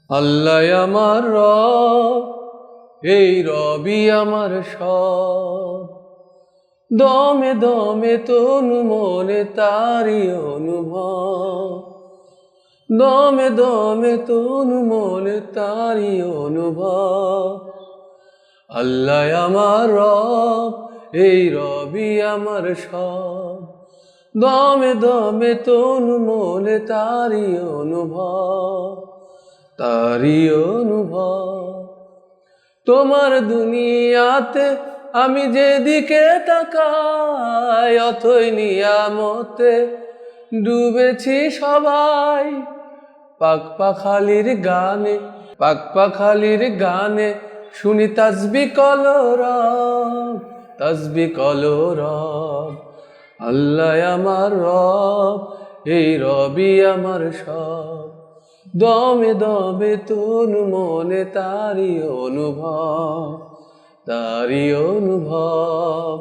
আল্লাহ আমার রব, এই রবি আমার সব। দমে দমে তনু মনে তারি অনুভব, দমে দমে তনু মনে তারি অনুভব। আল্লাহ আমার রব, এই রবি আমার সব। দমে দমে তনু মনে তারি অনুভব, তারি অনুভব। তোমার দুনিয়াতে আমি যেদিকে তাকাই, অথই নিয়ামতে ডুবেছি সবাই। পাখপাখালির গানে, পাখপাখালির গানে শুনি তাসবি কলরব, তাসবি কলরব। আল্লাহ আমার রব, এই রবি আমার সব। দমে দমে তনু মনে তারি অনুভব, তারি অনুভব।